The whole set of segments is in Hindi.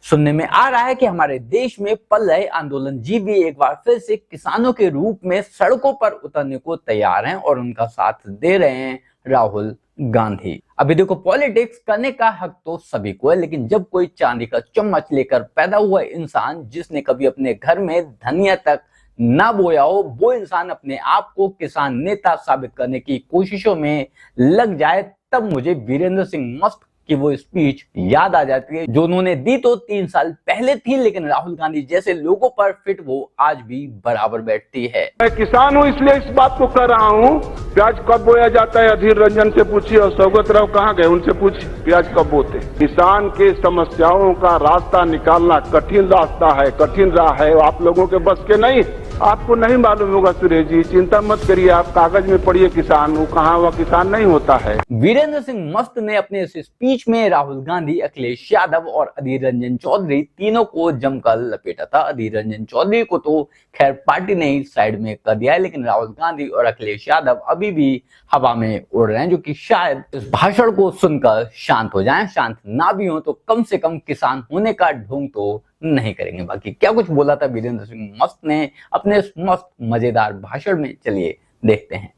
सुनने में आ रहा है कि हमारे देश में पल रहे आंदोलन जीवी एक बार फिर से किसानों के रूप में सड़कों पर उतरने को तैयार हैं और उनका साथ दे रहे हैं राहुल गांधी। अभी देखो, पॉलिटिक्स करने का हक तो सभी को है, लेकिन जब कोई चांदी का चम्मच लेकर पैदा हुआ इंसान जिसने कभी अपने घर में धनिया तक ना बोया हो, वो इंसान अपने आप को किसान नेता साबित करने की कोशिशों में लग जाए, तब मुझे वीरेंद्र सिंह मस्त की वो स्पीच याद आ जाती है जो उन्होंने दी तो 3 साल पहले थी, लेकिन राहुल गांधी जैसे लोगों पर फिट वो आज भी बराबर बैठती है। मैं किसान हूँ इसलिए इस बात को कर रहा हूँ। प्याज कब बोया जाता है अधीर रंजन से पूछिए, और सौगत राव कहाँ गए उनसे पूछिए प्याज कब बोते। किसान के समस्याओं का रास्ता निकालना कठिन रास्ता है, कठिन राह है, आप लोगों के बस के नहीं। आपको नहीं मालूम होगा सुरेश जी, चिंता मत करिए, आप कागज में पढ़िए किसान हूँ, कहाँ हुआ किसान नहीं होता है। वीरेंद्र सिंह मस्त ने अपने इस स्पीच में राहुल गांधी, अखिलेश यादव और अधीर रंजन चौधरी तीनों को जमकर लपेटा था। अधीर रंजन चौधरी को तो खैर पार्टी ने ही साइड में कर दिया है, लेकिन राहुल गांधी और अखिलेश यादव अभी भी हवा में उड़ रहे हैं, जो कि शायद इस भाषण को सुनकर शांत हो जाएं। शांत ना भी हो तो कम से कम किसान होने का ढोंग तो नहीं करेंगे। बाकी क्या कुछ बोला था वीरेंद्र सिंह मस्त ने अपने मस्त मजेदार भाषण में, चलिए देखते हैं।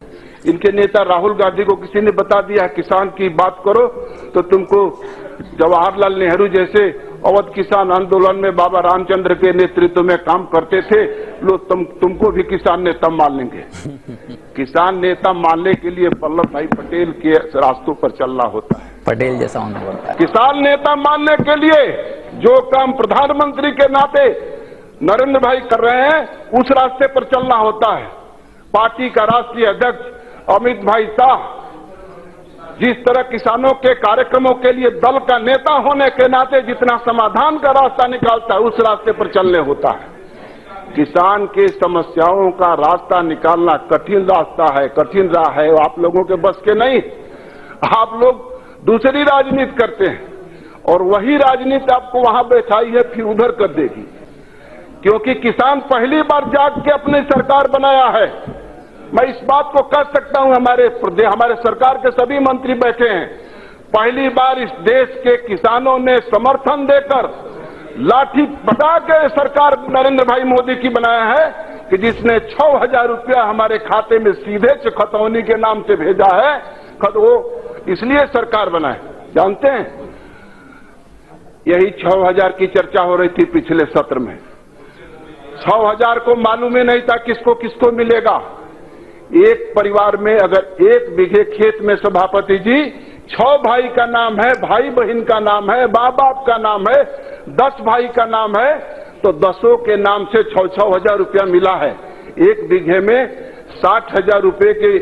इनके नेता राहुल गांधी को किसी ने बता दिया किसान की बात करो तो तुमको जवाहरलाल नेहरू जैसे अवध किसान आंदोलन में बाबा रामचंद्र के नेतृत्व में काम करते थे लोग, तुमको भी किसान नेता मान लेंगे। किसान नेता मानने के लिए वल्लभ भाई पटेल के रास्तों पर चलना होता है, पटेल जैसा होना पड़ता है। किसान नेता मानने के लिए जो काम प्रधानमंत्री के नाते नरेंद्र भाई कर रहे हैं उस रास्ते पर चलना होता है। पार्टी का राष्ट्रीय अध्यक्ष अमित भाई शाह जिस तरह किसानों के कार्यक्रमों के लिए दल का नेता होने के नाते जितना समाधान का रास्ता निकालता है उस रास्ते पर चलने होता है। किसान के समस्याओं का रास्ता निकालना कठिन रास्ता है, कठिन राह है, आप लोगों के बस के नहीं। आप लोग दूसरी राजनीति करते हैं और वही राजनीति आपको वहां बैठाई है फिर उधर कर देगी, क्योंकि किसान पहली बार जाग के अपनी सरकार बनाया है। मैं इस बात को कह सकता हूं, हमारे सरकार के सभी मंत्री बैठे हैं, पहली बार इस देश के किसानों ने समर्थन देकर लाठी बटा के सरकार नरेंद्र भाई मोदी की बनाया है कि जिसने 6,000 रुपया हमारे खाते में सीधे खतौनी के नाम से भेजा है। वो इसलिए सरकार बनाए, जानते हैं यही 6,000 की चर्चा हो रही थी पिछले सत्र में। 6,000 को मालूम ही नहीं था किसको किसको मिलेगा। एक परिवार में अगर 1 बीघे खेत में सभापति जी 6 भाई का नाम है, भाई बहन का नाम है, माँ बाप का नाम है, 10 भाई का नाम है, तो 10 के नाम से 6,000 रुपया मिला है। 1 बीघे में 60,000 रुपये के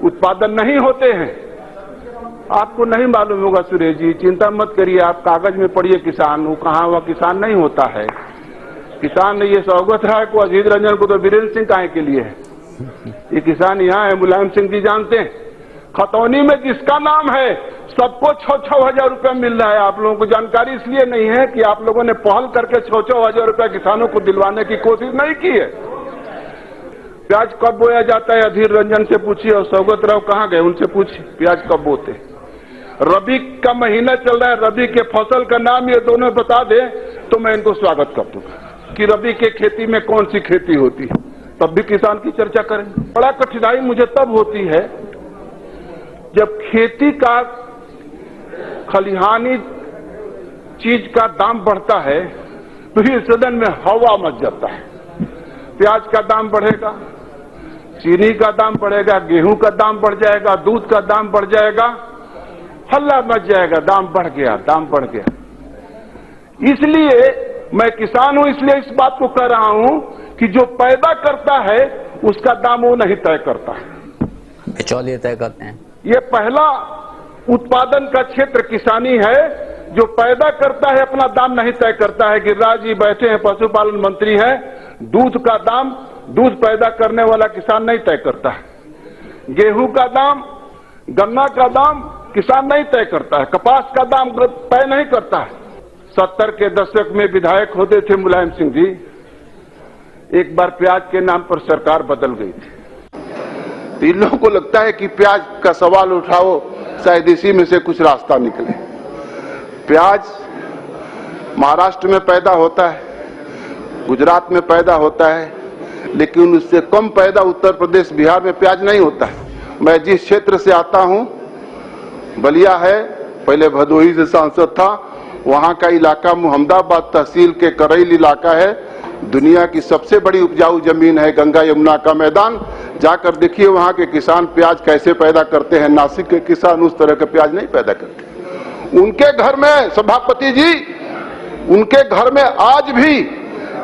उत्पादन नहीं होते हैं। आपको नहीं मालूम होगा सुरेश जी, चिंता मत करिए, आप कागज में पढ़िए किसान हूँ, कहाँ हुआ किसान नहीं होता है। किसान ये सौगत राय को, अधीर रंजन को तो वीरेंद्र सिंह काहे के लिए है, ये किसान यहाँ है, मुलायम सिंह जी जानते हैं। खतौनी में जिसका नाम है सबको 6,000 रुपया मिल रहा है। आप लोगों को जानकारी इसलिए नहीं है कि आप लोगों ने पहल करके 6,000 रुपया किसानों को दिलवाने की कोशिश नहीं की है। प्याज कब बोया जाता है अधीर रंजन से पूछिए, और सौगत राव कहाँ गए उनसे पूछिए प्याज कब बोते। रबी का महीना चल रहा है, रबी के फसल का नाम ये दोनों बता दे तो मैं इनको स्वागत कर दूंगा कि रबी के खेती में कौन सी खेती होती है, तब भी किसान की चर्चा करें। बड़ा कठिनाई मुझे तब होती है जब खेती का खलिहानी चीज का दाम बढ़ता है तो ये सदन में हवा मच जाता है। प्याज का दाम बढ़ेगा, चीनी का दाम बढ़ेगा, गेहूं का दाम बढ़ जाएगा, दूध का दाम बढ़ जाएगा, हल्ला मच जाएगा, दाम बढ़ गया, दाम बढ़ गया। इसलिए मैं किसान हूं इसलिए इस बात को कह रहा हूं कि जो पैदा करता है उसका दाम वो नहीं तय करता है, बिचौलिए तय करते हैं। ये पहला उत्पादन का क्षेत्र किसानी है। जो पैदा करता है अपना दाम नहीं तय करता है। गिरिराज जी बैठे हैं, पशुपालन मंत्री हैं, दूध का दाम दूध पैदा करने वाला किसान नहीं तय करता है। गेहूं का दाम, गन्ना का दाम किसान नहीं तय करता है। कपास का दाम तय नहीं करता है। 70 के दशक में विधायक होते थे मुलायम सिंह जी, एक बार प्याज के नाम पर सरकार बदल गई थी। तो इन लोगों को लगता है कि प्याज का सवाल उठाओ शायद इसी में से कुछ रास्ता निकले। प्याज महाराष्ट्र में पैदा होता है, गुजरात में पैदा होता है, लेकिन उससे कम पैदा उत्तर प्रदेश बिहार में प्याज नहीं होता है। मैं जिस क्षेत्र से आता हूं, बलिया है, पहले भदोही से सांसद था, वहां का इलाका मोहम्मदाबाद तहसील के करैल इलाका है, दुनिया की सबसे बड़ी उपजाऊ जमीन है, गंगा यमुना का मैदान। जाकर देखिए वहां के किसान प्याज कैसे पैदा करते हैं। नासिक के किसान उस तरह का प्याज नहीं पैदा करते। उनके घर में सभापति जी, उनके घर में आज भी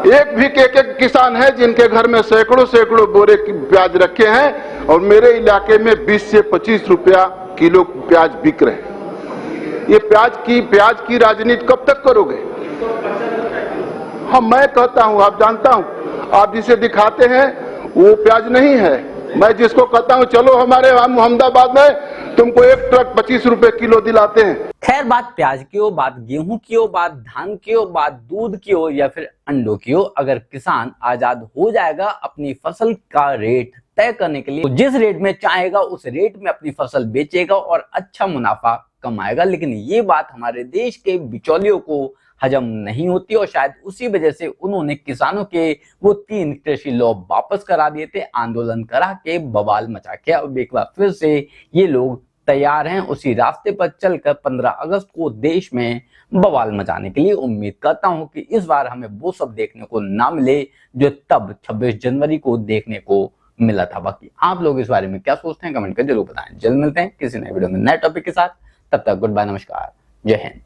एक किसान है जिनके घर में सैकड़ों बोरे की प्याज रखे हैं, और मेरे इलाके में 20 से 25 रुपया किलो प्याज बिक रहे हैं। ये प्याज की राजनीति कब तक करोगे? हाँ, मैं कहता हूं, आप जानता हूं, आप जिसे दिखाते हैं वो प्याज नहीं है। मैं जिसको कहता हूं चलो हमारे मोहम्मदाबाद में तुमको 1 ट्रक 25 रुपए किलो दिलाते हैं। खैर, बात प्याज की हो, बात गेहूं की हो, बात धान की हो, बात दूध की हो या फिर अंडों की हो, अगर किसान आजाद हो जाएगा अपनी फसल का रेट तय करने के लिए, तो जिस रेट में चाहेगा उस रेट में अपनी फसल बेचेगा और अच्छा मुनाफा कमाएगा। लेकिन ये बात हमारे देश के बिचौलियों को हजम नहीं होती और शायद उसी वजह से उन्होंने किसानों के वो 3 कृषि लॉ वापस करा दिए थे, आंदोलन करा के बवाल मचा के। अब एक बार फिर से ये लोग तैयार हैं उसी रास्ते पर चलकर 15 अगस्त को देश में बवाल मचाने के लिए। उम्मीद करता हूं कि इस बार हमें वो सब देखने को ना मिले जो तब 26 जनवरी को देखने को मिला था। बाकी आप लोग इस बारे में क्या सोचते हैं कमेंट कर जरूर बताएं। जल्द मिलते हैं किसी नए वीडियो में नए टॉपिक के साथ। तब तक गुड बाय, नमस्कार, जय हिंद।